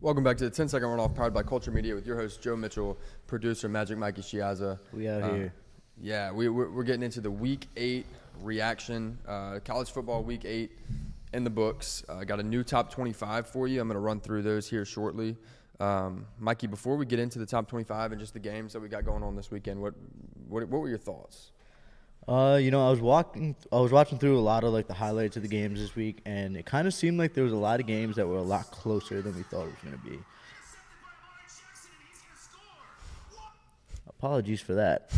Welcome back to the 10-second runoff powered by Culture Media with your host, Joe Mitchell, producer Magic Mikey Shiaza. We out here. Yeah, we're getting into the Week 8 reaction. College football Week 8 in the books. Got a new top 25 for you. I'm going to run through those here shortly. Mikey, before we get into the top 25 and just the games that we got going on this weekend, what were your thoughts? I was watching through a lot of like the highlights of the games this week, and it kind of seemed like there was a lot of games that were a lot closer than we thought it was going to be. Apologies for that.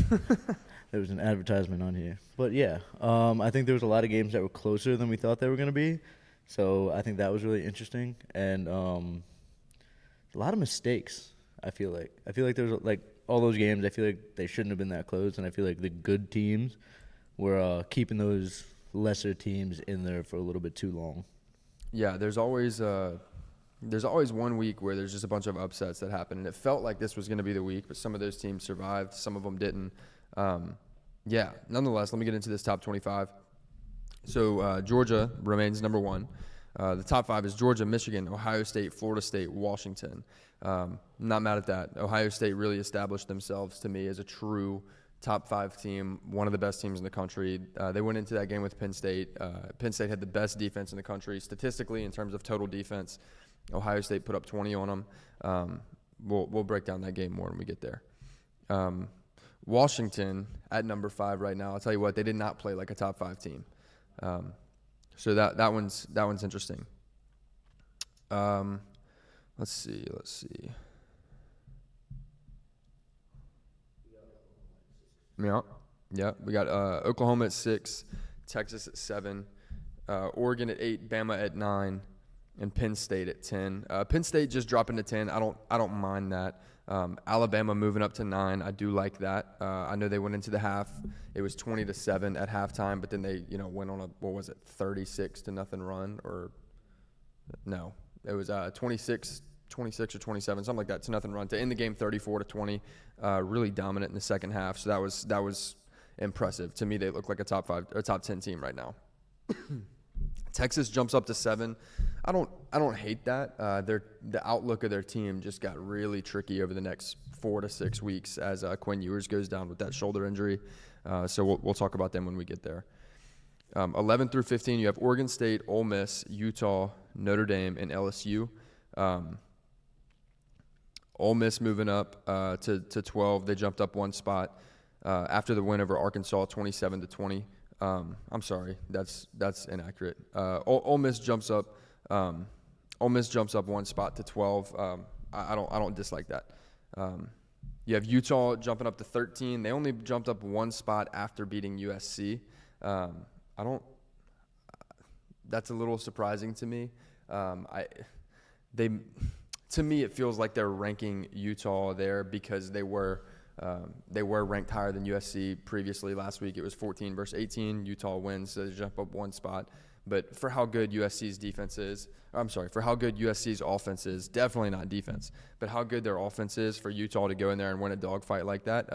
There was an advertisement on here, but yeah, I think there was a lot of games that were closer than we thought they were going to be. So I think that was really interesting, and a lot of mistakes. I feel like there's like all those games. I feel like they shouldn't have been that close, and I feel like the good teams were keeping those lesser teams in there for a little bit too long. Yeah, there's always 1 week where there's just a bunch of upsets that happen, and it felt like this was going to be the week, but some of those teams survived, some of them didn't. Yeah, nonetheless, let me get into this top 25. So Georgia remains number 1. The top 5 is Georgia, Michigan, Ohio State, Florida State, Washington. Not mad at that. Ohio State really established themselves to me as a true top 5 team, one of the best teams in the country. They went into that game with Penn State. Penn State had the best defense in the country statistically in terms of total defense. Ohio State put up 20 on them. We'll break down that game more when we get there. Washington at number 5 right now. I'll tell you what, they did not play like a top 5 team. So that one's interesting. Let's see. Yeah. We got Oklahoma at 6, Texas at 7, Oregon at 8, Bama at 9, and Penn State at 10. Penn State just dropping to 10. I don't mind that. Alabama moving up to 9. I do like that. I know they went into the half. It was 20-7 at halftime, but then they went on a 36-0 run, or no, it was 26 or 27, something like that, to nothing run to end the game 34-20. Really dominant in the second half. So that was impressive to me. They look like a top 5 or top 10 team right now. Texas jumps up to 7. I don't hate that. The outlook of their team just got really tricky over the next 4 to 6 weeks as Quinn Ewers goes down with that shoulder injury. So we'll talk about them when we get there. 11 through 15, you have Oregon State, Ole Miss, Utah, Notre Dame, and LSU. Ole Miss moving up to 12. They jumped up 1 spot after the win over Arkansas, 27-20. I'm sorry, that's inaccurate. Ole Miss jumps up 1 spot to 12. I don't dislike that. You have Utah jumping up to 13. They only jumped up 1 spot after beating USC. That's a little surprising to me. To me, it feels like they're ranking Utah there because they were ranked higher than USC previously. Last week it was 14 versus 18. Utah wins, so they jump up 1 spot. But for how good USC's offense is, definitely not defense, but how good their offense is for Utah to go in there and win a dogfight like that,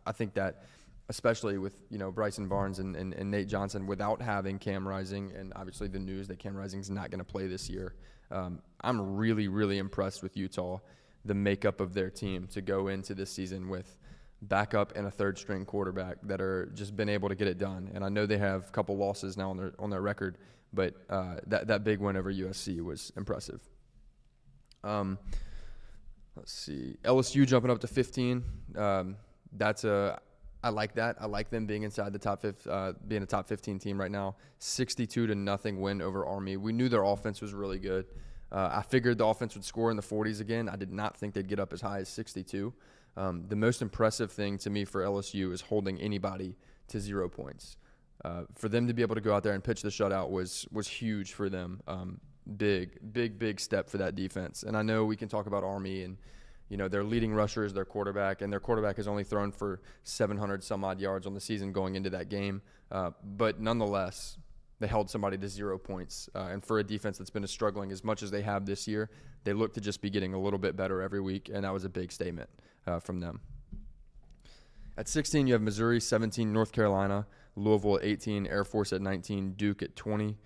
I think that, especially with Bryson Barnes and Nate Johnson, without having Cam Rising, and obviously the news that Cam Rising's not going to play this year, I'm really, really impressed with Utah, the makeup of their team to go into this season with backup and a third-string quarterback that are just been able to get it done. And I know they have a couple losses now on their record, but that big win over USC was impressive. Let's see, LSU jumping up to 15. I like that. I like them being inside the top 5, being a top 15 team right now. 62-0 win over Army. We knew their offense was really good. I figured the offense would score in the 40s again. I did not think they'd get up as high as 62. The most impressive thing to me for LSU is holding anybody to 0 points. For them to be able to go out there and pitch the shutout was huge for them. Big step for that defense. And I know we can talk about Army and their leading rusher is their quarterback, and their quarterback has only thrown for 700 some odd yards on the season going into that game. But nonetheless, they held somebody to 0 points. And for a defense that's been struggling as much as they have this year, they look to just be getting a little bit better every week, and that was a big statement from them. At 16, you have Missouri, 17, North Carolina, Louisville at 18, Air Force at 19, Duke at 20.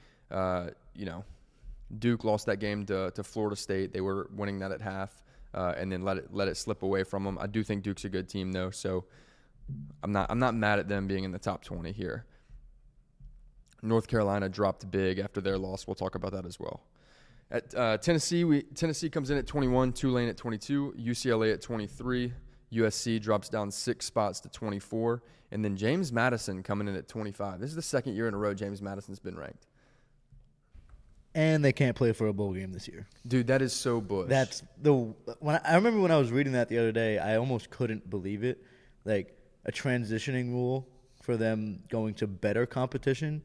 Duke lost that game to Florida State. They were winning that at half, and then let it slip away from them. I do think Duke's a good team though, so I'm not mad at them being in the top 20 here. North Carolina dropped big after their loss. We'll talk about that as well. At Tennessee comes in at 21, Tulane at 22, UCLA at 23, USC drops down 6 spots to 24, and then James Madison coming in at 25. This is the second year in a row James Madison's been ranked. And they can't play for a bowl game this year. Dude, that is so bush. I remember when I was reading that the other day, I almost couldn't believe it. Like a transitioning rule for them going to better competition,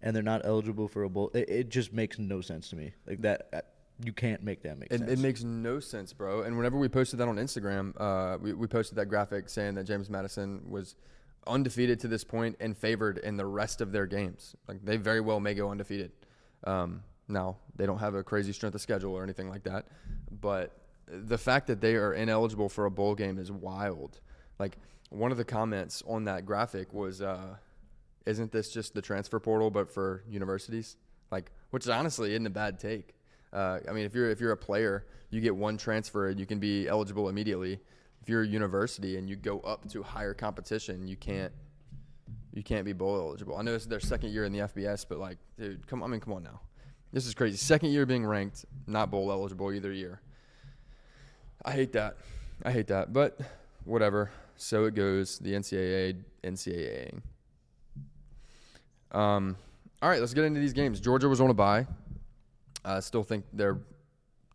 and they're not eligible for a bowl. It just makes no sense to me. Like that, you can't make that make sense. It makes no sense, bro. And whenever we posted that on Instagram, we posted that graphic saying that James Madison was undefeated to this point and favored in the rest of their games. Like they very well may go undefeated. Now, they don't have a crazy strength of schedule or anything like that, but the fact that they are ineligible for a bowl game is wild. Like, one of the comments on that graphic was, isn't this just the transfer portal but for universities? Like, which honestly isn't a bad take. I mean, if you're a player, you get one transfer and you can be eligible immediately. If you're a university and you go up to higher competition, you can't be bowl eligible. I know this is their second year in the FBS, but like, dude, come on now. This is crazy. Second year being ranked, not bowl eligible either year. I hate that, but whatever. So it goes. The NCAAing. All right, let's get into these games. Georgia was on a bye. I still think they're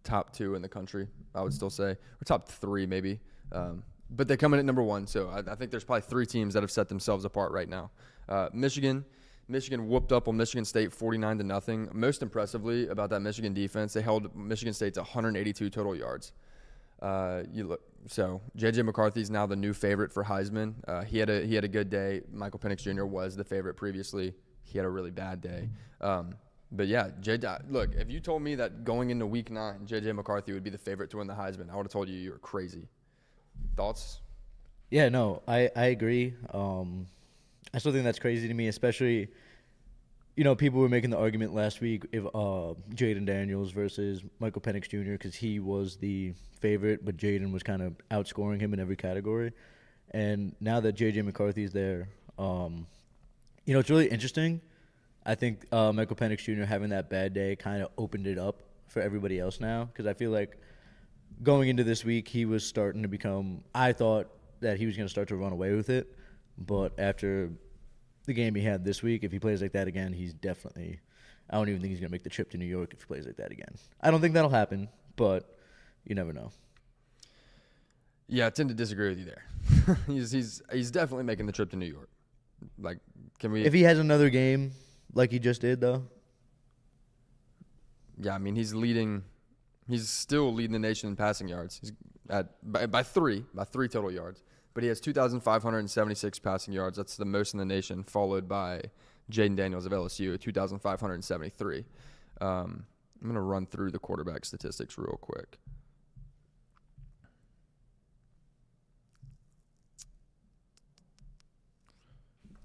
top 2 in the country, I would still say. Or top 3 maybe. But they come in at number 1, so I think there's probably 3 teams that have set themselves apart right now. Michigan whooped up on Michigan State 49-0. Most impressively about that Michigan defense, they held Michigan State to 182 total yards. So J.J. McCarthy's now the new favorite for Heisman. He had a good day. Michael Penix Jr. was the favorite previously. He had a really bad day. But yeah, look, if you told me that going into Week 9, J.J. McCarthy would be the favorite to win the Heisman, I would have told you were crazy. Thoughts? Yeah, no, I agree. I still think that's crazy to me, especially, people were making the argument last week if Jayden Daniels versus Michael Penix Jr. because he was the favorite, but Jayden was kind of outscoring him in every category. And now that J.J. McCarthy's there, it's really interesting. I think Michael Penix Jr. having that bad day kind of opened it up for everybody else now because I feel like going into this week, he was starting to become – I thought that he was going to start to run away with it. But after the game he had this week, if he plays like that again, he's definitely – I don't even think he's going to make the trip to New York if he plays like that again. I don't think that'll happen, but you never know. Yeah, I tend to disagree with you there. He's definitely making the trip to New York. Like, can we – If he has another game like he just did, though? Yeah, I mean, he's still leading the nation in passing yards. He's by 3 total yards. But he has 2,576 passing yards. That's the most in the nation, followed by Jayden Daniels of LSU at 2,573. I'm going to run through the quarterback statistics real quick.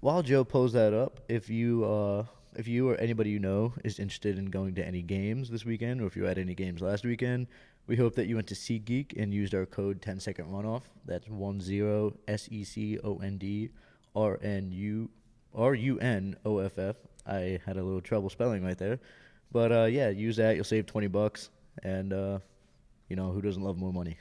While Joe pulls that up, if you or anybody you know is interested in going to any games this weekend, or if you had any games last weekend, we hope that you went to SeatGeek and used our code 10-second runoff. That's 10 SECOND I had a little trouble spelling right there, but yeah, use that. You'll save $20, and who doesn't love more money?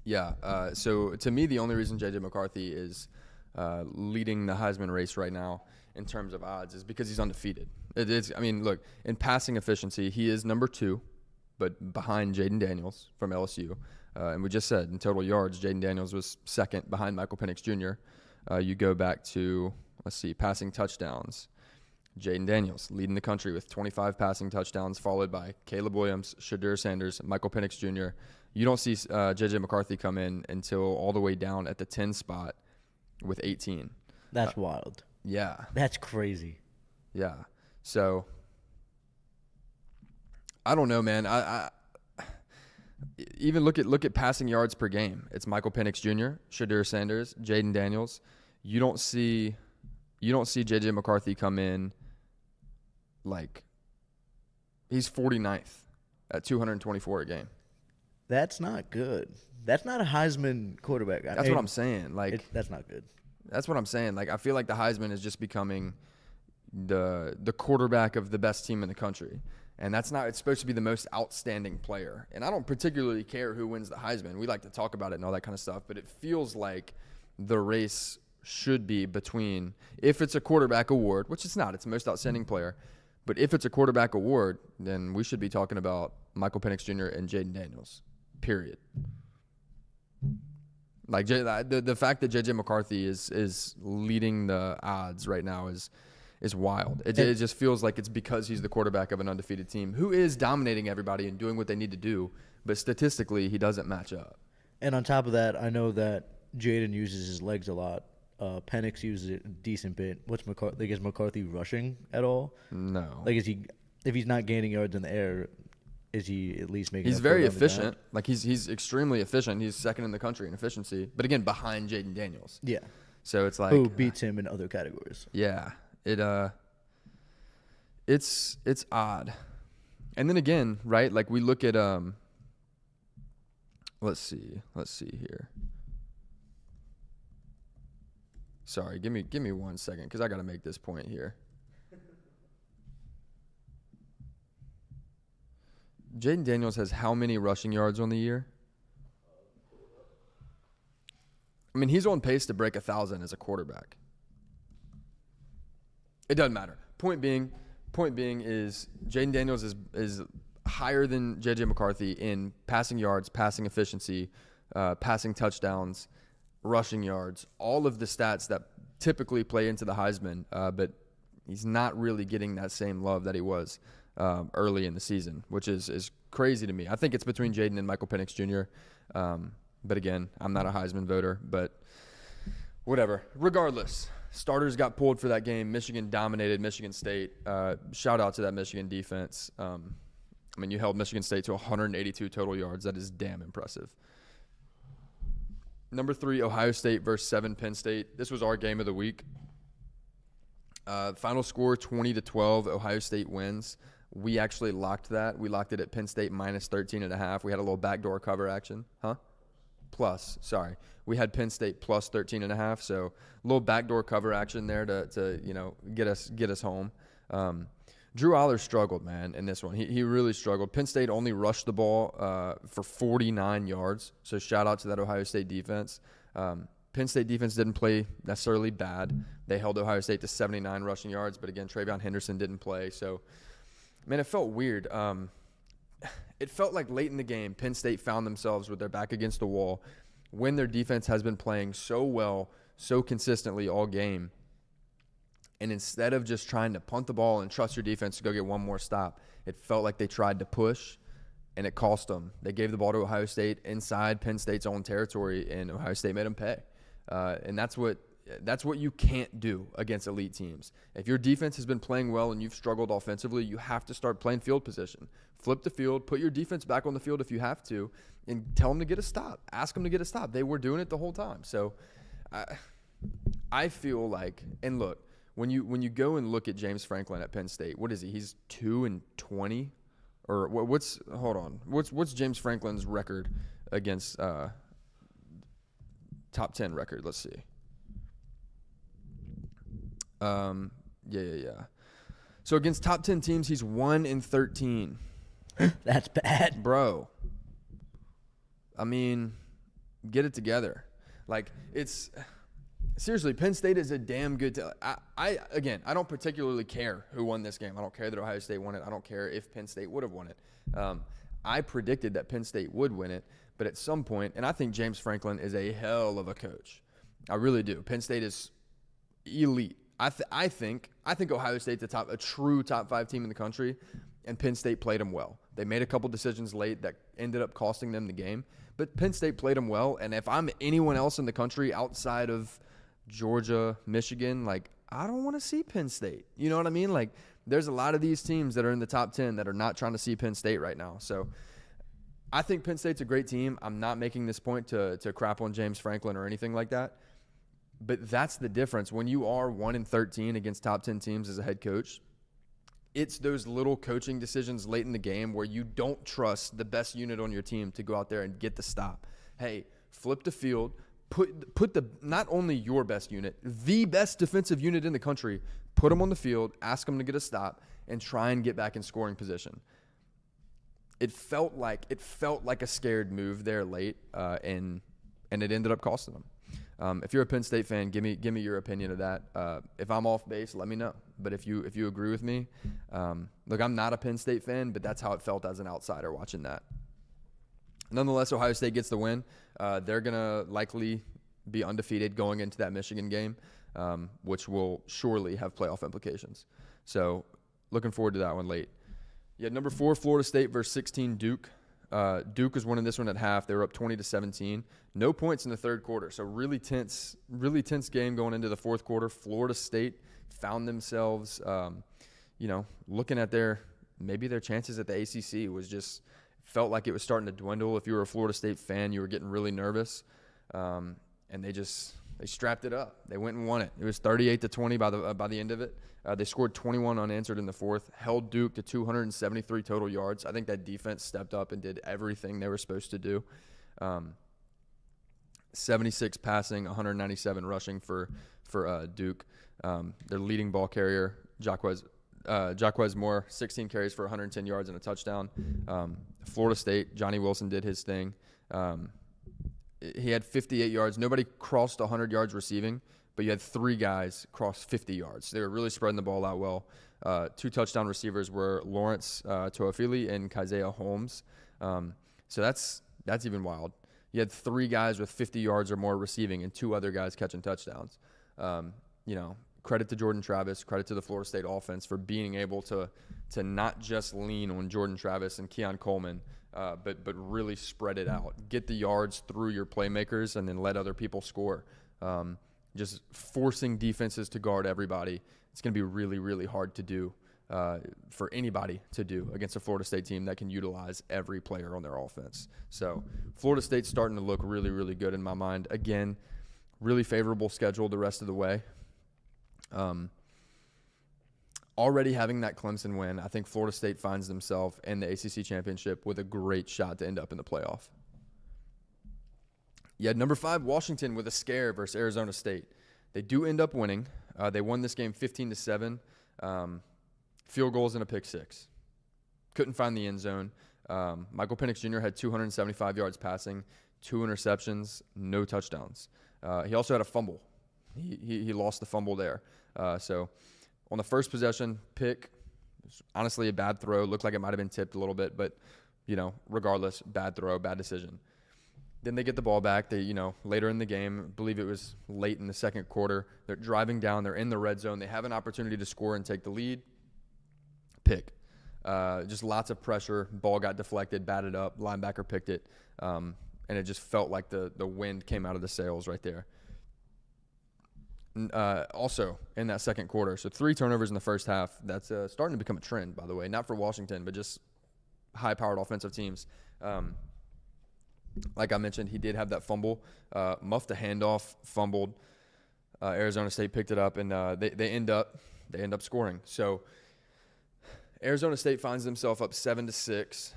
Yeah. So to me, the only reason J.J. McCarthy is leading the Heisman race right now in terms of odds is because he's undefeated. Look, in passing efficiency, he is number 2. But behind Jayden Daniels from LSU. And we just said in total yards, Jayden Daniels was second behind Michael Penix Jr. You go back to, passing touchdowns. Jayden Daniels leading the country with 25 passing touchdowns, followed by Caleb Williams, Shadur Sanders, Michael Penix Jr. You don't see J.J. McCarthy come in until all the way down at the 10 spot with 18. That's wild. Yeah. That's crazy. Yeah. So I don't know, man. I even look at passing yards per game. It's Michael Penix Jr., Shadur Sanders, Jayden Daniels. You don't see J.J. McCarthy come in like He's 49th at 224 a game. That's not good. That's not a Heisman quarterback. That's what I'm saying. Like that's not good. That's what I'm saying. Like I feel like the Heisman is just becoming the quarterback of the best team in the country. And that's not – it's supposed to be the most outstanding player. And I don't particularly care who wins the Heisman. We like to talk about it and all that kind of stuff. But it feels like the race should be between – if it's a quarterback award, which it's not. It's the most outstanding player. But if it's a quarterback award, then we should be talking about Michael Penix Jr. and Jayden Daniels, period. Like the fact that J.J. McCarthy is leading the odds right now is wild. It just feels like it's because he's the quarterback of an undefeated team who is dominating everybody and doing what they need to do, but statistically he doesn't match up. And on top of that, I know that Jayden uses his legs a lot. Penix uses it a decent bit. Is McCarthy rushing at all? No. Like if he's not gaining yards in the air, is he at least making? He's very efficient. Like he's extremely efficient. He's second in the country in efficiency, but again behind Jayden Daniels. Yeah. So it's like who beats him in other categories. Yeah. It's odd. And then again, right? Like we look at let's see here. Sorry, give me 1 second because I got to make this point here. Jayden Daniels has how many rushing yards on the year? I mean, he's on pace to break 1,000 as a quarterback. It doesn't matter. Point being is Jayden Daniels is higher than J.J. McCarthy in passing yards, passing efficiency, passing touchdowns, rushing yards, all of the stats that typically play into the Heisman, but he's not really getting that same love that he was early in the season, which is crazy to me. I think it's between Jayden and Michael Penix Jr., but again, I'm not a Heisman voter, but whatever. Regardless, starters got pulled for that game. Michigan dominated Michigan State. Shout out to that Michigan defense. I mean, you held Michigan State to 182 total yards. That is damn impressive. Number 3, Ohio State versus 7, Penn State. This was our game of the week. Final score 20-12. Ohio State wins. We actually locked that. We locked it at Penn State minus 13.5. We had a little backdoor cover action. Plus, sorry. We had Penn State plus 13.5. So a little backdoor cover action there to get us home. Drew Aller struggled, man, in this one. He really struggled. Penn State only rushed the ball for 49 yards. So shout out to that Ohio State defense. Penn State defense didn't play necessarily bad. They held Ohio State to 79 rushing yards, but again, Travion Henderson didn't play. So, man, it felt weird. It felt like late in the game, Penn State found themselves with their back against the wall when their defense has been playing so well, so consistently all game. And instead of just trying to punt the ball and trust your defense to go get one more stop, it felt like they tried to push, and it cost them. They gave the ball to Ohio State inside Penn State's own territory, and Ohio State made them pay. And that's what you can't do against elite teams. If your defense has been playing well and you've struggled offensively, you have to start playing field position. Flip the field, put your defense back on the field if you have to, and tell them to get a stop. Ask them to get a stop. They were doing it the whole time. So I feel like, and look, when you go and look at James Franklin at Penn State, what is he? He's 2-20, or what's James Franklin's record against top 10 record? Let's see. Yeah. So against top 10 teams, he's 1-13. That's bad, bro. I mean, get it together. Like it's. Seriously, Penn State is a damn good team. I don't particularly care who won this game. I don't care that Ohio State won it. I don't care if Penn State would have won it. I predicted that Penn State would win it, but at some point, and I think James Franklin is a hell of a coach. I really do. Penn State is elite. I think Ohio State's a true top 5 team in the country, and Penn State played them well. They made a couple decisions late that ended up costing them the game, but Penn State played them well. And if I'm anyone else in the country outside of Georgia, Michigan, like I don't want to see Penn State. You know what I mean? Like there's a lot of these teams that are in the top 10 that are not trying to see Penn State right now. So I think Penn State's a great team. I'm not making this point to crap on James Franklin or anything like that. But that's the difference. When you are 1-13 against top 10 teams as a head coach, it's those little coaching decisions late in the game where you don't trust the best unit on your team to go out there and get the stop. Hey, flip the field, put the not only your best unit, the best defensive unit in the country, put them on the field, ask them to get a stop, and try and get back in scoring position. It felt like a scared move there late, and it ended up costing them. If you're a Penn State fan, give me your opinion of that. If I'm off base, let me know. But if you agree with me, look, I'm not a Penn State fan, but that's how it felt as an outsider watching that. Nonetheless, Ohio State gets the win. They're gonna likely be undefeated going into that Michigan game, which will surely have playoff implications. So, looking forward to that one late. Yeah, number 4, Florida State versus 16, Duke. Duke was winning this one at half. They were up 20-17. No points in the third quarter. So really tense game going into the fourth quarter. Florida State found themselves, looking at their chances at the ACC was just felt like it was starting to dwindle. If you were a Florida State fan, you were getting really nervous, and they strapped it up. They went and won it. It was 38-20 by the end of it. They scored 21 unanswered in the fourth, held Duke to 273 total yards. I think that defense stepped up and did everything they were supposed to do. 76 passing, 197 rushing for Duke. Their leading ball carrier, Jaquez Moore, 16 carries for 110 yards and a touchdown. Florida State, Johnny Wilson did his thing. He had 58 yards. Nobody crossed 100 yards receiving, but you had 3 guys cross 50 yards. They were really spreading the ball out well. 2 touchdown receivers were Lawrence Toafili and Keziah Holmes. So that's even wild. You had 3 guys with 50 yards or more receiving and 2 other guys catching touchdowns. Credit to Jordan Travis, credit to the Florida State offense for being able to not just lean on Jordan Travis and Keon Coleman, but really spread it out. Get the yards through your playmakers and then let other people score. Just forcing defenses to guard everybody. It's going to be really, really hard to do for anybody to do against a Florida State team that can utilize every player on their offense. So Florida State's starting to look really, really good in my mind. Again, really favorable schedule the rest of the way. Already having that Clemson win, I think Florida State finds themselves in the ACC championship with a great shot to end up in the playoff. You had number 5, Washington, with a scare versus Arizona State. They do end up winning. They won this game 15-7. Field goals and a pick 6. Couldn't find the end zone. Michael Penix Jr. had 275 yards passing, 2 interceptions, no touchdowns. He also had a fumble. He lost the fumble there. So on the first possession, pick, honestly a bad throw. Looked like it might have been tipped a little bit, but, regardless, bad throw, bad decision. Then they get the ball back. They, later in the game, I believe it was late in the second quarter, they're driving down. They're in the red zone. They have an opportunity to score and take the lead. Pick. Just lots of pressure. Ball got deflected, batted up. Linebacker picked it. And it just felt like the wind came out of the sails right there. Also in that second quarter, so 3 turnovers in the first half. That's starting to become a trend, by the way, not for Washington, but just high-powered offensive teams. Like I mentioned, he did have that fumble, muffed a handoff, fumbled. Arizona State picked it up, and they end up scoring. So Arizona State finds themselves up 7-6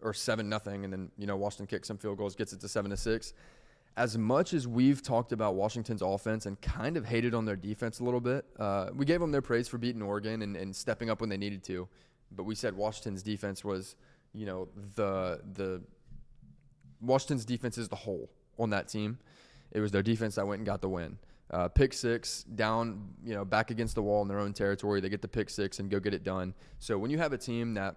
or 7-0, and then Washington kicks some field goals, gets it to 7-6. As much as we've talked about Washington's offense and kind of hated on their defense a little bit, we gave them their praise for beating Oregon and stepping up when they needed to. But we said Washington's defense was, Washington's defense is the hole on that team. It was their defense that went and got the win. Pick 6, down, back against the wall in their own territory. They get the pick 6 and go get it done. So when you have a team that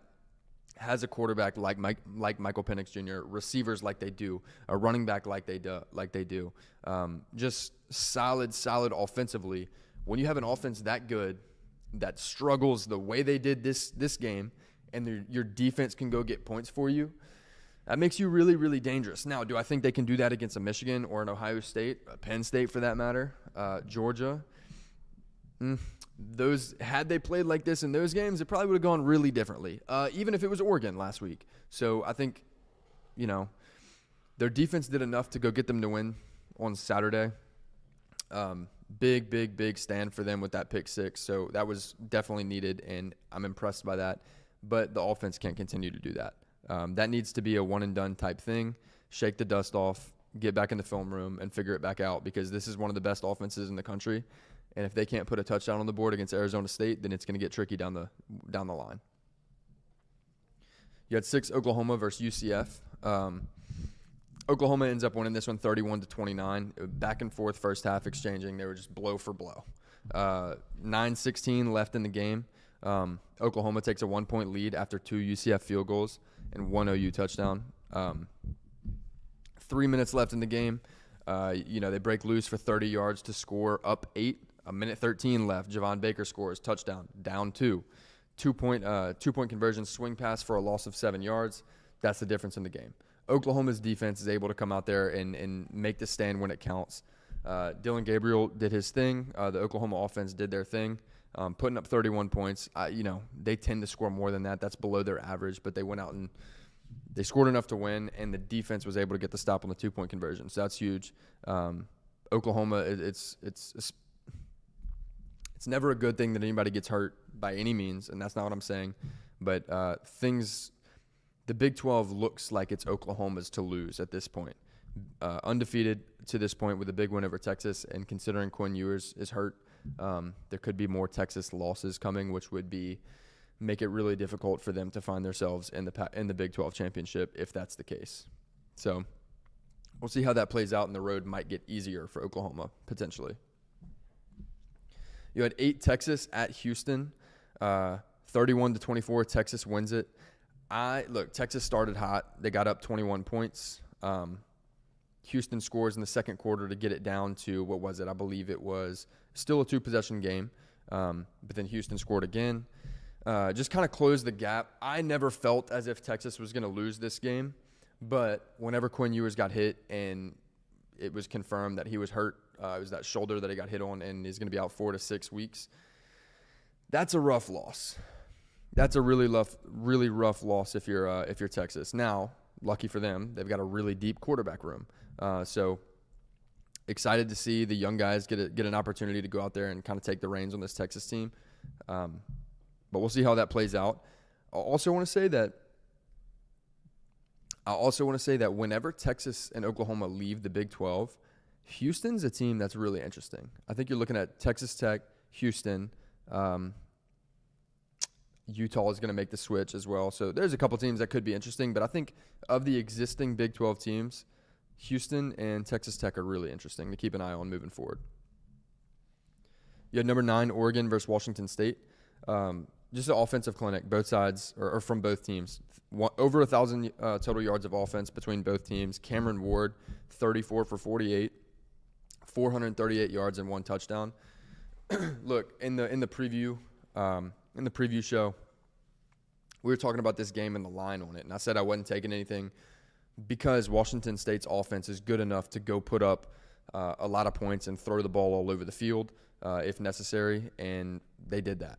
has a quarterback like Michael Penix Jr., receivers like they do, a running back like they do, just solid offensively. When you have an offense that good, that struggles the way they did this game, and your defense can go get points for you, that makes you really, really dangerous. Now, do I think they can do that against a Michigan or an Ohio State, a Penn State for that matter, Georgia? Had they played like this in those games, it probably would have gone really differently, even if it was Oregon last week. So I think, their defense did enough to go get them to win on Saturday. Big stand for them with that pick six. So that was definitely needed, and I'm impressed by that. But the offense can't continue to do that. That needs to be a one-and-done type thing. Shake the dust off, get back in the film room, and figure it back out, because this is one of the best offenses in the country. And if they can't put a touchdown on the board against Arizona State, then it's going to get tricky down the line. You had 6 Oklahoma versus UCF. Oklahoma ends up winning this one 31-29. Back and forth first half exchanging. They were just blow for blow. 9:16 left in the game. Oklahoma takes a 1-point lead after 2 UCF field goals and 1 OU touchdown. 3 minutes left in the game. They break loose for 30 yards to score up 8. A minute 13 left. Javon Baker scores touchdown, down 2. 2-point conversion, swing pass for a loss of 7 yards. That's the difference in the game. Oklahoma's defense is able to come out there and make the stand when it counts. Dylan Gabriel did his thing. The Oklahoma offense did their thing, putting up 31 points. They tend to score more than that. That's below their average, but they went out and they scored enough to win, and the defense was able to get the stop on the 2-point conversion. So that's huge. Oklahoma, it's never a good thing that anybody gets hurt by any means, and that's not what I'm saying. But the Big 12 looks like it's Oklahoma's to lose at this point. Undefeated to this point with a big win over Texas, and considering Quinn Ewers is hurt, there could be more Texas losses coming, which would make it really difficult for them to find themselves in the Big 12 championship if that's the case. So we'll see how that plays out, and the road might get easier for Oklahoma potentially. You had 8 Texas at Houston, 31-24. Texas wins it. Texas started hot. They got up 21 points. Houston scores in the second quarter to get it down to, what was it? I believe it was still a 2-possession game. But then Houston scored again. Just kind of closed the gap. I never felt as if Texas was going to lose this game. But whenever Quinn Ewers got hit and it was confirmed that he was hurt, it was that shoulder that he got hit on, and he's going to be out 4 to 6 weeks. That's a rough loss. That's a really rough loss if you're Texas. Now, lucky for them, they've got a really deep quarterback room. So excited to see the young guys get an opportunity to go out there and kind of take the reins on this Texas team. But we'll see how that plays out. I also want to say that whenever Texas and Oklahoma leave the Big 12, Houston's a team that's really interesting. I think you're looking at Texas Tech, Houston. Utah is going to make the switch as well. So there's a couple teams that could be interesting, but I think of the existing Big 12 teams, Houston and Texas Tech are really interesting to keep an eye on moving forward. You had number 9, Oregon versus Washington State. Just an offensive clinic, both sides, or from both teams. Over 1,000 total yards of offense between both teams. Cameron Ward, 34 for 48, 438 yards and 1 touchdown. Look, in the preview show, we were talking about this game and the line on it, and I said I wasn't taking anything because Washington State's offense is good enough to go put up a lot of points and throw the ball all over the field if necessary, and they did that.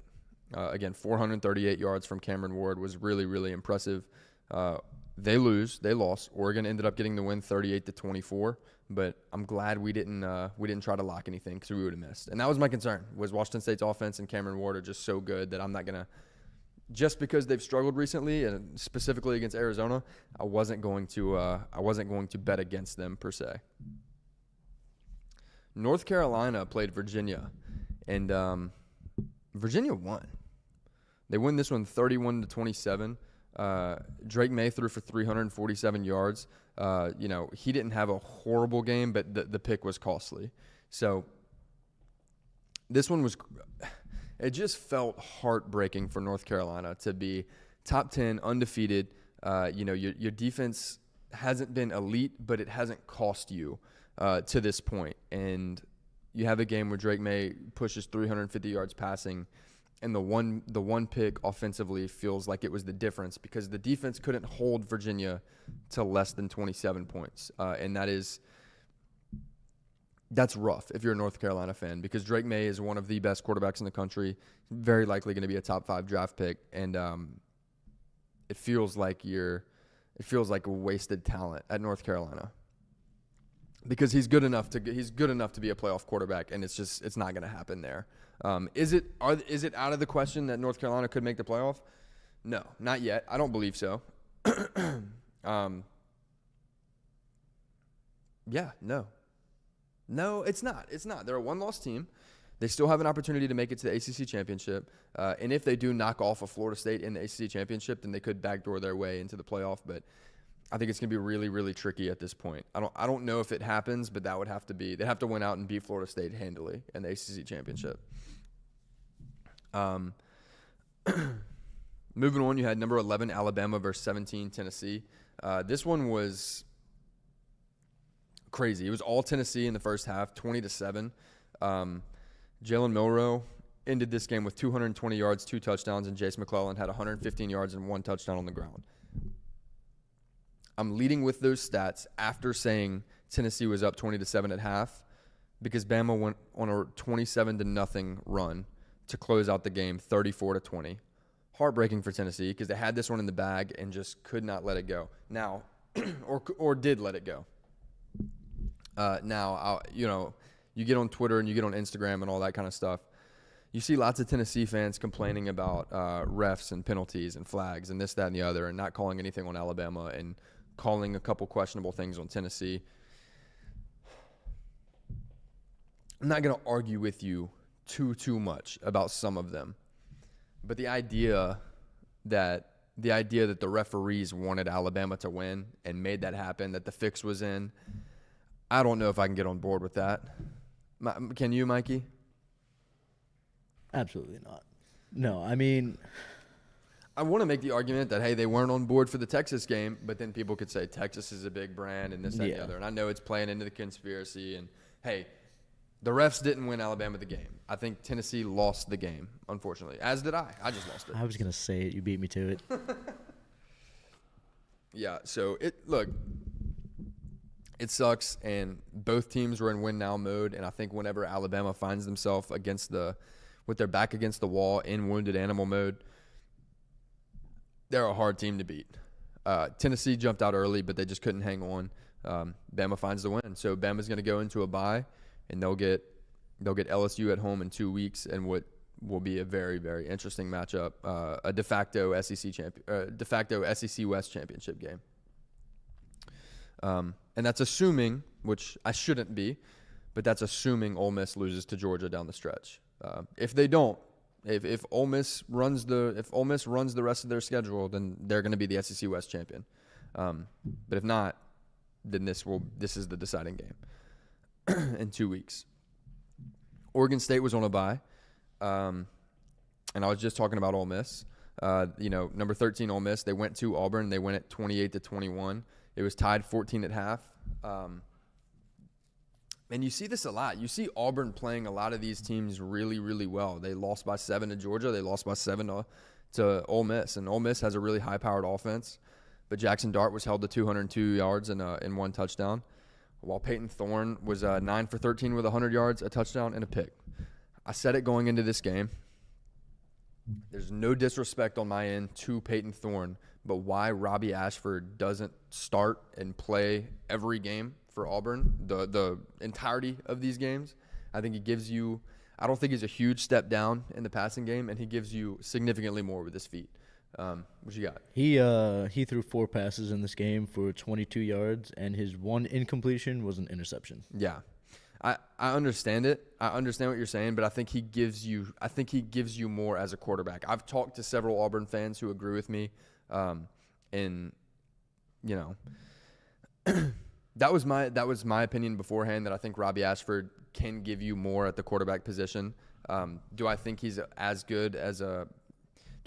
Again, 438 yards from Cameron Ward was really, really impressive. They lost. Oregon ended up getting the win 38-24, but I'm glad we didn't try to lock anything because we would have missed. And that was my concern, was Washington State's offense and Cameron Ward are just so good that I'm not going to, just because they've struggled recently and specifically against Arizona, I wasn't going to bet against them per se. North Carolina played Virginia, and Virginia won. They win this one 31-27. Drake May threw for 347 yards. He didn't have a horrible game, but the pick was costly. So this one it just felt heartbreaking for North Carolina to be top 10, undefeated. Your defense hasn't been elite, but it hasn't cost you to this point. And you have a game where Drake May pushes 350 yards passing, and the one pick offensively feels like it was the difference because the defense couldn't hold Virginia to less than 27 points. And that's rough if you're a North Carolina fan because Drake May is one of the best quarterbacks in the country, very likely going to be a top 5 draft pick. And it feels like wasted talent at North Carolina. because he's good enough to be a playoff quarterback, and it's not going to happen there. Is it out of the question that North Carolina could make the playoff? No, not yet. I don't believe so. No, it's not. It's not. They're a one-loss team. They still have an opportunity to make it to the ACC championship. And if they do knock off a Florida State in the ACC championship, then they could backdoor their way into the playoff. But I think it's going to be really, really tricky at this point. I don't know if it happens, but that would have to be – they'd have to win out and beat Florida State handily in the ACC championship. Moving on, you had number 11 Alabama versus 17 Tennessee. This one was crazy. It was all Tennessee in the first half, 20-7. Jalen Milroe ended this game with 220 yards, 2 touchdowns, and Jace McClellan had 115 yards and 1 touchdown on the ground. I'm leading with those stats after saying Tennessee was up 20-7 at half because Bama went on a 27-0 run to close out the game, 34-20. Heartbreaking for Tennessee because they had this one in the bag and just could not let it go. Now, or did let it go. You get on Twitter and you get on Instagram and all that kind of stuff. You see lots of Tennessee fans complaining about refs and penalties and flags and this, that, and the other, and not calling anything on Alabama and calling a couple questionable things on Tennessee. I'm not going to argue with you too much about some of them. But the idea that the referees wanted Alabama to win and made that happen, that the fix was in, I don't know if I can get on board with that. Can you, Mikey? Absolutely not. No, I mean, I want to make the argument that, hey, they weren't on board for the Texas game, but then people could say Texas is a big brand and this, that, and the other. And I know it's playing into the conspiracy. And, hey, the refs didn't win Alabama the game. I think Tennessee lost the game, unfortunately, as did I. I just lost it. I was going to say it. You beat me to it. Yeah, so it sucks, and both teams were in win-now mode, and I think whenever Alabama finds themselves with their back against the wall in wounded animal mode, they're a hard team to beat. Tennessee jumped out early, but they just couldn't hang on. Bama finds the win. So Bama's going to go into a bye, and they'll get LSU at home in 2 weeks, and what will be a very, very interesting matchup, a de facto SEC West championship game. And that's assuming, which I shouldn't be, but that's assuming Ole Miss loses to Georgia down the stretch. If they don't, if Ole Miss runs the rest of their schedule, then they're going to be the SEC West champion. But if not, then this is the deciding game in 2 weeks. Oregon State was on a bye, and I was just talking about Ole Miss. Number 13 Ole Miss, they went to Auburn. They went at 28-21. It was tied 14 at half. And you see this a lot. You see Auburn playing a lot of these teams really, really well. They lost by 7 to Georgia. They lost by 7 to Ole Miss. And Ole Miss has a really high-powered offense. But Jackson Dart was held to 202 yards and 1 touchdown, while Peyton Thorne was 9 for 13 with 100 yards, a touchdown, and a pick. I said it going into this game. There's no disrespect on my end to Peyton Thorne, but why Robbie Ashford doesn't start and play every game for Auburn, the entirety of these games, I think he gives you – I don't think he's a huge step down in the passing game, and he gives you significantly more with his feet. What you got? He threw 4 passes in this game for 22 yards, and his 1 incompletion was an interception. Yeah. I understand it. I understand what you're saying, but I think he gives you more as a quarterback. I've talked to several Auburn fans who agree with me. That was my opinion beforehand, that I think Robbie Ashford can give you more at the quarterback position. Do I think he's as good as do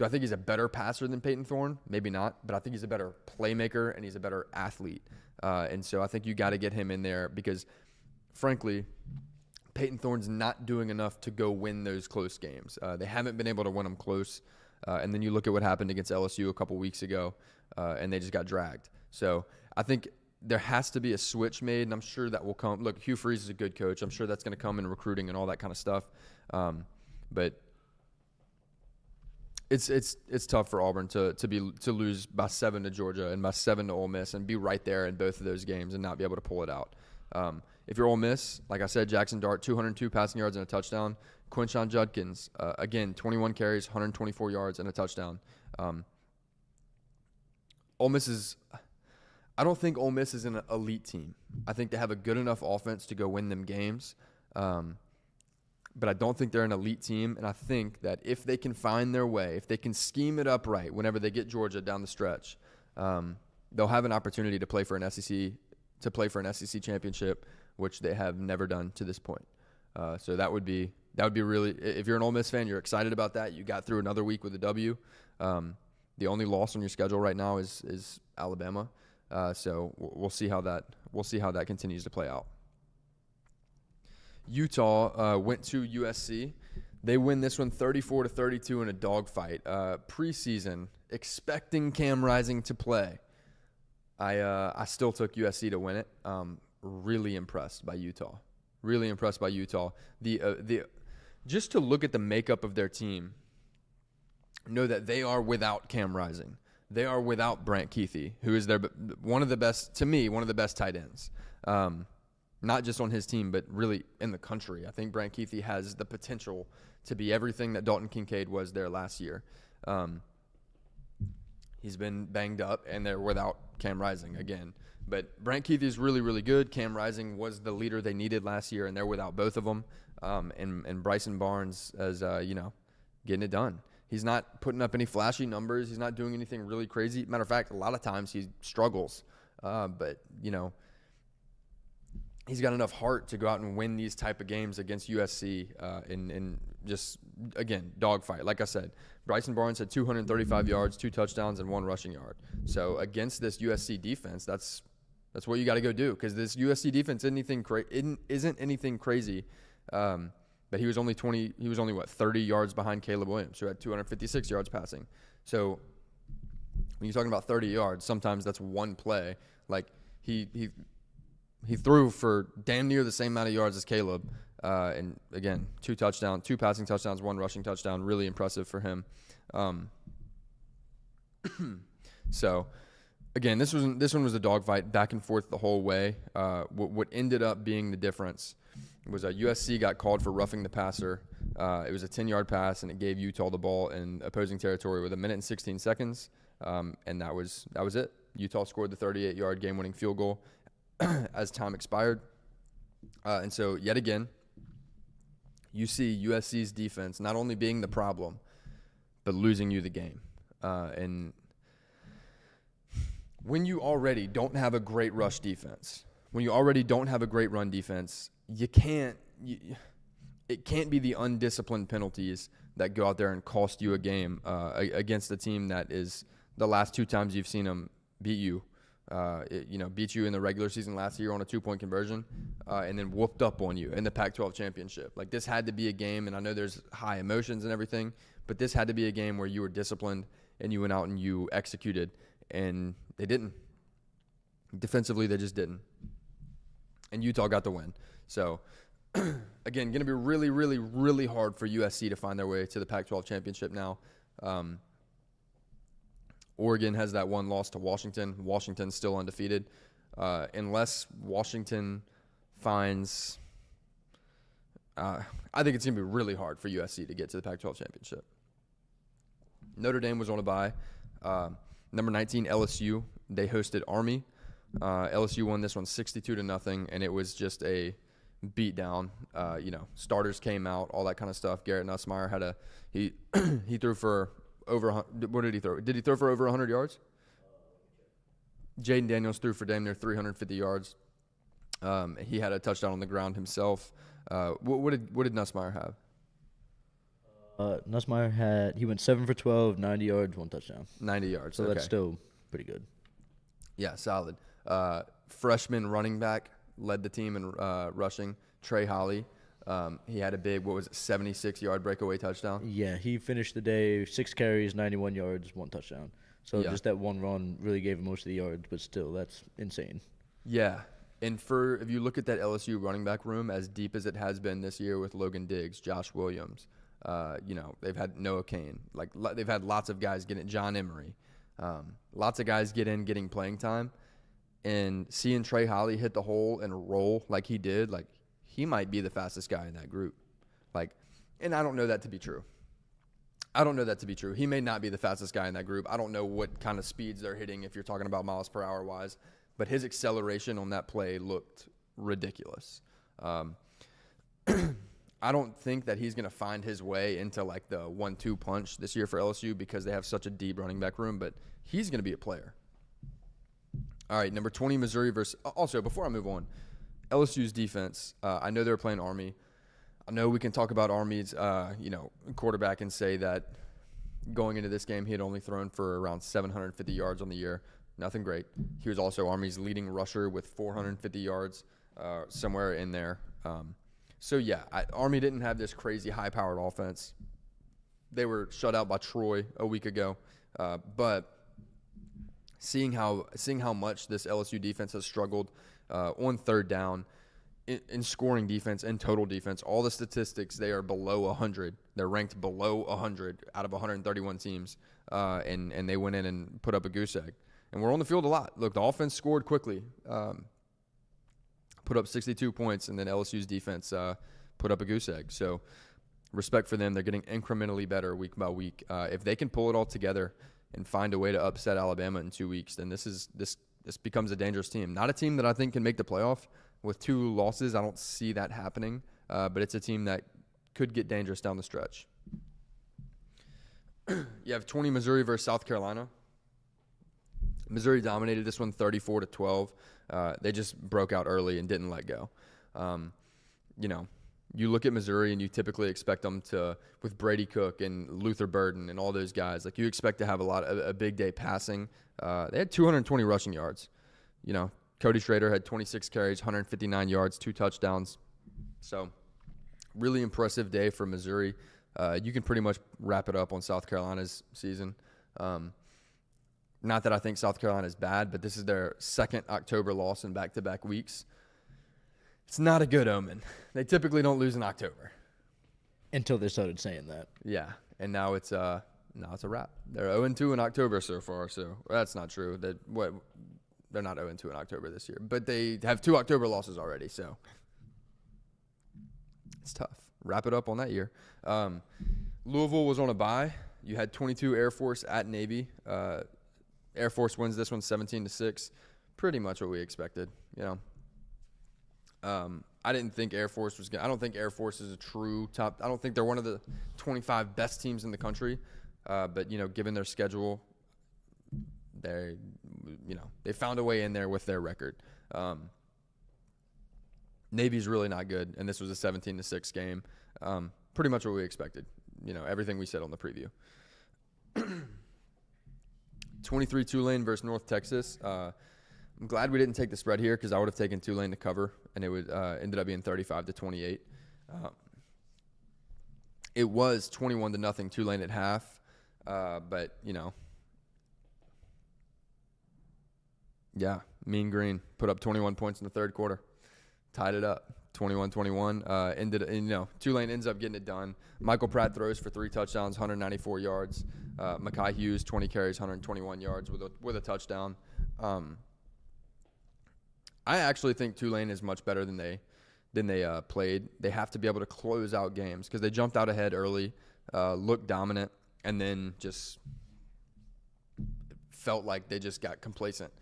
I think he's a better passer than Peyton Thorne? Maybe not, but I think he's a better playmaker and he's a better athlete. And so I think you got to get him in there because, frankly, Peyton Thorne's not doing enough to go win those close games. They haven't been able to win them close. And then you look at what happened against LSU a couple weeks ago, and they just got dragged. So I think there has to be a switch made, and I'm sure that will come. Look, Hugh Freeze is a good coach. I'm sure that's going to come in recruiting and all that kind of stuff. But it's tough for Auburn to lose by 7 to Georgia and by 7 to Ole Miss and be right there in both of those games and not be able to pull it out. If you're Ole Miss, like I said, Jackson Dart, 202 passing yards and a touchdown. Quinshon Judkins, again, 21 carries, 124 yards and a touchdown. Ole Miss is – I don't think Ole Miss is an elite team. I think they have a good enough offense to go win them games. But I don't think they're an elite team, and I think that if they can find their way, if they can scheme it up right whenever they get Georgia down the stretch, they'll have an opportunity to play for an SEC championship, which they have never done to this point. So that would be really, if you're an Ole Miss fan, you're excited about that. You got through another week with a W. The only loss on your schedule right now is Alabama. So we'll see how that continues to play out. Utah went to USC. They win this one 34-32 in a dogfight. Preseason, expecting Cam Rising to play. I still took USC to win it. Really impressed by Utah. Just to look at the makeup of their team, know that they are without Cam Rising. They are without Brant Kuithe, who is one of the best tight ends. Not just on his team, but really in the country. I think Brant Kuithe has the potential to be everything that Dalton Kincaid was there last year. He's been banged up, and they're without Cam Rising again. But Brant Kuithe is really, really good. Cam Rising was the leader they needed last year, and they're without both of them. And Bryson Barnes is, getting it done. He's not putting up any flashy numbers. He's not doing anything really crazy. Matter of fact, a lot of times he struggles. But he's got enough heart to go out and win these type of games against USC and just, again, dogfight. Like I said, Bryson Barnes had 235 yards, 2 touchdowns, and 1 rushing yard. So against this USC defense, that's what you got to go do, because this USC defense isn't anything crazy. But he was only 30 yards behind Caleb Williams, who had 256 yards passing. So when you're talking about 30 yards, sometimes that's one play. Like he threw for damn near the same amount of yards as Caleb. And again, 2 passing touchdowns, 1 rushing touchdown. Really impressive for him. So again, this one was a dogfight, back and forth the whole way. What ended up being the difference was USC got called for roughing the passer. It was a 10-yard pass, and it gave Utah the ball in opposing territory with 1 minute and 16 seconds. And that was it. Utah scored the 38-yard game-winning field goal as time expired. And so, yet again, you see USC's defense not only being the problem, but losing you the game. And when you already don't have a great rush defense, when you already don't have a great run defense, it can't be the undisciplined penalties that go out there and cost you a game against a team that is the last 2 times you've seen them beat you. Beat you in the regular season last year on a 2-point conversion, and then whooped up on you in the Pac-12 championship. Like, this had to be a game, and I know there's high emotions and everything, but this had to be a game where you were disciplined and you went out and you executed, and they didn't. Defensively, they just didn't. And Utah got the win. So, again, going to be really, really, really hard for USC to find their way to the Pac-12 championship now. Oregon has that 1 loss to Washington. Washington's still undefeated. Unless Washington finds I think it's going to be really hard for USC to get to the Pac-12 championship. Notre Dame was on a bye. Number 19, LSU. They hosted Army. LSU won this one 62-0, and it was just a beatdown. Starters came out, all that kind of stuff. Garrett Nussmeier he threw for over. What did he throw? Did he throw for over 100 yards? Jayden Daniels threw for damn near 350 yards. He had a touchdown on the ground himself. What did Nussmeier have? Nussmeier he went 7 for 12, 90 yards, 1 touchdown. 90 yards. So okay. That's still pretty good. Yeah, solid. Freshman running back led the team in rushing. Trey Holly. He had a big, 76-yard breakaway touchdown? Yeah, he finished the day 6 carries, 91 yards, 1 touchdown. So just that one run really gave him most of the yards, but still, that's insane. Yeah. And if you look at that LSU running back room, as deep as it has been this year with Logan Diggs, Josh Williams, they've had Noah Kane. They've had lots of guys get in, John Emery. Lots of guys getting playing time. and seeing Trey Holly hit the hole and roll like he did, like he might be the fastest guy in that group. Like, and I don't know that to be true. He may not be the fastest guy in that group. I don't know what kind of speeds they're hitting if you're talking about miles per hour wise, but his acceleration on that play looked ridiculous. I don't think that he's going to find his way into like the 1-2 punch this year for LSU because they have such a deep running back room, but he's going to be a player. All right, number 20, Missouri versus – also, before I move on, LSU's defense, I know they're playing Army. I know we can talk about Army's, quarterback and say that going into this game he had only thrown for around 750 yards on the year. Nothing great. He was also Army's leading rusher with 450 yards somewhere in there. Army didn't have this crazy high-powered offense. They were shut out by Troy a week ago. But seeing how much this LSU defense has struggled on third down, in scoring defense and total defense, all the statistics, they are below 100. They're ranked below 100 out of 131 teams, and they went in and put up a goose egg. And we're on the field a lot. Look, the offense scored quickly, put up 62 points, and then LSU's defense put up a goose egg. So respect for them. They're getting incrementally better week by week. If they can pull it all together and find a way to upset Alabama in 2 weeks, then this becomes a dangerous team. Not a team that I think can make the playoff. With 2 losses, I don't see that happening, but it's a team that could get dangerous down the stretch. You have 20 Missouri versus South Carolina. Missouri dominated this one 34-12. They just broke out early and didn't let go. You look at Missouri and you typically expect them to, with Brady Cook and Luther Burden and all those guys, like you expect to have a big day passing. They had 220 rushing yards. Cody Schrader had 26 carries, 159 yards, 2 touchdowns. So really impressive day for Missouri. You can pretty much wrap it up on South Carolina's season. Not that I think South Carolina is bad, but this is their second October loss in back-to-back weeks. It's not a good omen. They typically don't lose in October. Until they started saying that. Yeah, and now it's a wrap. They're 0-2 in October so far, so that's not true. They're not 0-2 in October this year, but they have 2 October losses already, so it's tough. Wrap it up on that year. Louisville was on a bye. You had 22 Air Force at Navy. Air Force wins this one 17-6. Pretty much what we expected, I didn't think Air Force was – I don't think Air Force is a true top – I don't think they're one of the 25 best teams in the country. But, given their schedule, they found a way in there with their record. Navy's really not good, and this was a 17-6 game. Pretty much what we expected. Everything we said on the preview. 23 Tulane versus North Texas. I'm glad we didn't take the spread here because I would have taken Tulane to cover, and it would ended up being 35-28. It was 21-0 Tulane at half, but Mean Green put up 21 points in the third quarter, tied it up, 21-21. Tulane ends up getting it done. Michael Pratt throws for 3 touchdowns, 194 yards. Mekhi Hughes 20 carries, 121 yards with a touchdown. I actually think Tulane is much better than they played. They have to be able to close out games because they jumped out ahead early, looked dominant, and then just felt like they just got complacent.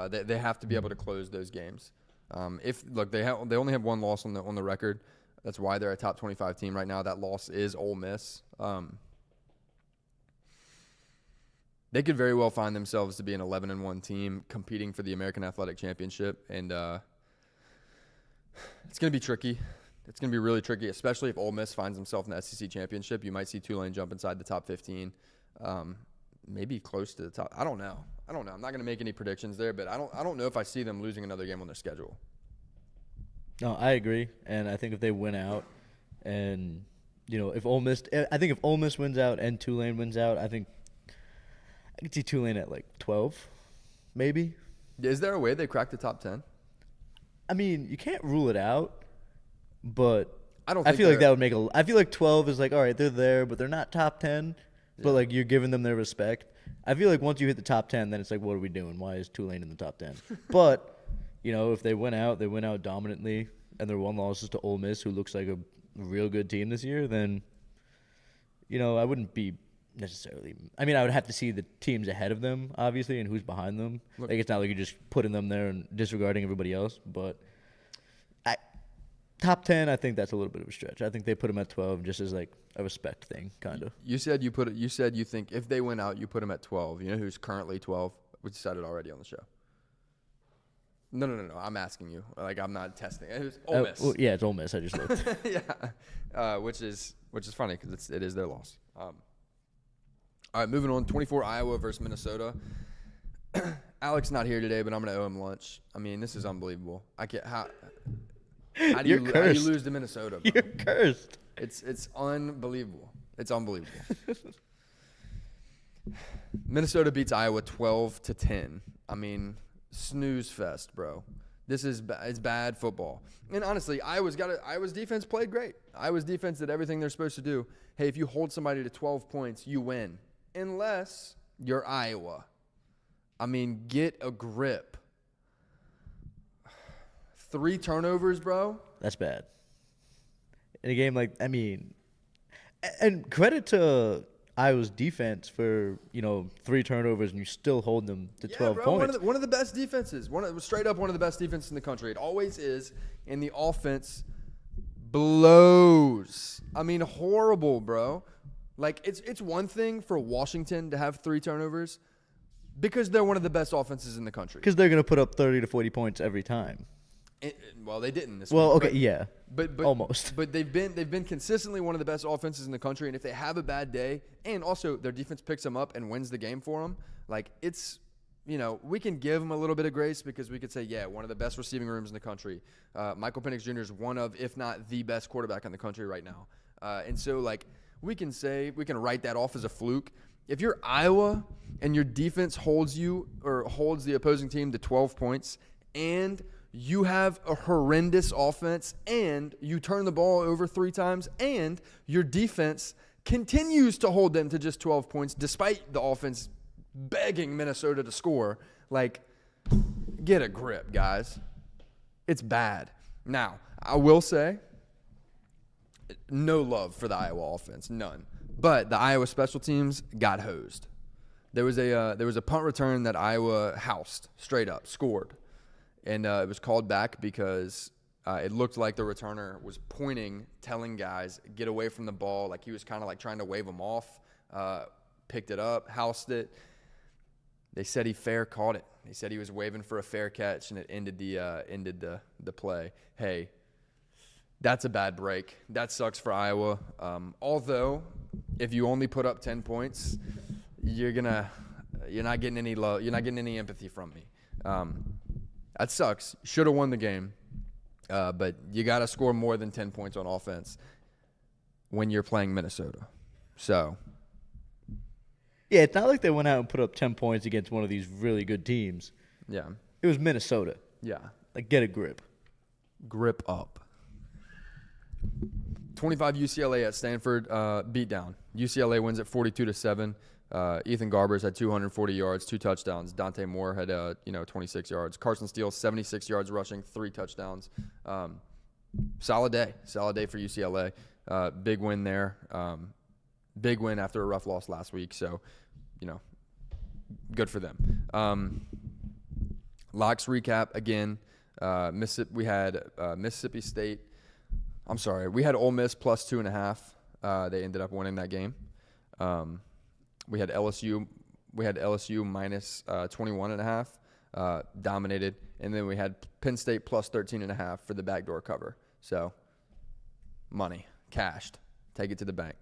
They have to be able to close those games. They only have 1 loss on the record. That's why they're a top 25 team right now. That loss is Ole Miss. They could very well find themselves to be an 11-1 team competing for the American Athletic Championship, and it's going to be tricky. It's going to be really tricky, especially if Ole Miss finds himself in the SEC Championship. You might see Tulane jump inside the top 15, maybe close to the top. I don't know. I'm not going to make any predictions there, but I don't know if I see them losing another game on their schedule. No, I agree, and I think if they win out, and if Ole Miss wins out and Tulane wins out, I think I could see Tulane at like 12, maybe. Is there a way they crack the top 10? I mean, you can't rule it out, but I feel like that would make I feel like 12 is like, all right, they're there, but they're not top 10. Yeah. But like you're giving them their respect. I feel like once you hit the top 10, then it's like, what are we doing? Why is Tulane in the top 10? But if they went out dominantly, and their one loss is to Ole Miss, who looks like a real good team this year, then, I wouldn't be necessarily. I mean, I would have to see the teams ahead of them, obviously, and who's behind them. Look, it's not like you're just putting them there and disregarding everybody else. But top 10, I think that's a little bit of a stretch. I think they put them at 12 just as like a respect thing, kind of. You said you think if they went out, you put them at 12. You know who's currently 12? We said it already on the show. No. I'm asking you. Like, I'm not testing. It was Ole Miss. Well, yeah, it's Ole Miss. I just looked. Yeah, which is funny because it is their loss. All right, moving on. 24 Iowa versus Minnesota. Alex not here today, but I'm gonna owe him lunch. I mean, this is unbelievable. I can't. How do you lose to Minnesota, bro? You're cursed. It's unbelievable. It's unbelievable. Minnesota beats Iowa 12-10. I mean, snooze fest, bro. This is it's bad football. And honestly, Iowa's defense played great. Iowa's defense did everything they're supposed to do. Hey, if you hold somebody to 12 points, you win. Unless you're Iowa. I mean, get a grip. 3 turnovers, bro. That's bad. In a game and credit to Iowa's defense for, 3 turnovers and you still hold them to 12 points. One of the best defenses. Straight up one of the best defenses in the country. It always is. And the offense blows. I mean, horrible, bro. Like, it's one thing for Washington to have 3 turnovers because they're one of the best offenses in the country. Because they're going to put up 30 to 40 points every time. Well, they didn't this week. Well, okay, but, yeah. But almost. But they've been consistently one of the best offenses in the country, and if they have a bad day, and also their defense picks them up and wins the game for them, like, it's, we can give them a little bit of grace because we could say, yeah, one of the best receiving rooms in the country. Michael Penix Jr. is one of, if not the best quarterback in the country right now. And so, like, we can write that off as a fluke. If you're Iowa and your defense holds the opposing team to 12 points and you have a horrendous offense and you turn the ball over 3 times and your defense continues to hold them to just 12 points despite the offense begging Minnesota to score, like, get a grip, guys. It's bad. Now, I will say, no love for the Iowa offense, none. But the Iowa special teams got hosed. There was a punt return that Iowa housed, straight up, scored. And it was called back because it looked like the returner was pointing, telling guys, get away from the ball. Like, he was kind of like trying to wave them off, picked it up, housed it. They said he fair caught it. They said he was waving for a fair catch, and it ended the play. Hey, that's a bad break. That sucks for Iowa. Although, if you only put up 10 points, you're not getting any love. You're not getting any empathy from me. That sucks. Should have won the game. But you got to score more than 10 points on offense when you're playing Minnesota. So, yeah, it's not like they went out and put up 10 points against one of these really good teams. Yeah. It was Minnesota. Yeah. Like, get a grip. Grip up. 25 UCLA at Stanford, beat down. UCLA wins at 42-7. Ethan Garbers had 240 yards, 2 touchdowns. Dante Moore had 26 yards. Carson Steele 76 yards rushing, 3 touchdowns. Solid day for UCLA. Big win there. Big win after a rough loss last week. So, good for them. Locks recap again. We had Mississippi State. I'm sorry. We had Ole Miss plus 2.5. They ended up winning that game. We had LSU minus 21.5, dominated, and then we had Penn State plus 13.5 for the backdoor cover. So, money, cashed, take it to the bank.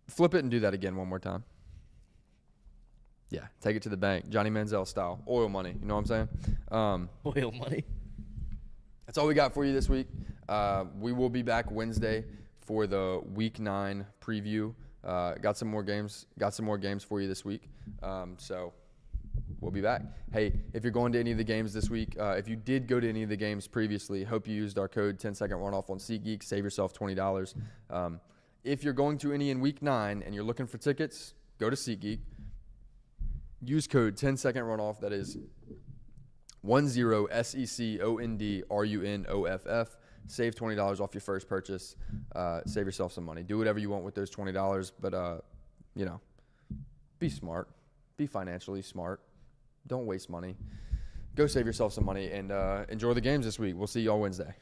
Flip it and do that again one more time. Yeah, take it to the bank, Johnny Manziel style, oil money. You know what I'm saying? Oil money. That's all we got for you this week. We will be back Wednesday for the Week 9 preview. Got some more games for you this week. So we'll be back. Hey, if you're going to any of the games this week, if you did go to any of the games previously, hope you used our code 10-second runoff on SeatGeek. Save yourself $20. If you're going to any in Week 9 and you're looking for tickets, go to SeatGeek. Use code 10-second runoff. That is SECONDRUNOFF. Save $20 off your first purchase. Save yourself some money. Do whatever you want with those $20, but be smart. Be financially smart. Don't waste money. Go save yourself some money and enjoy the games this week. We'll see y'all Wednesday.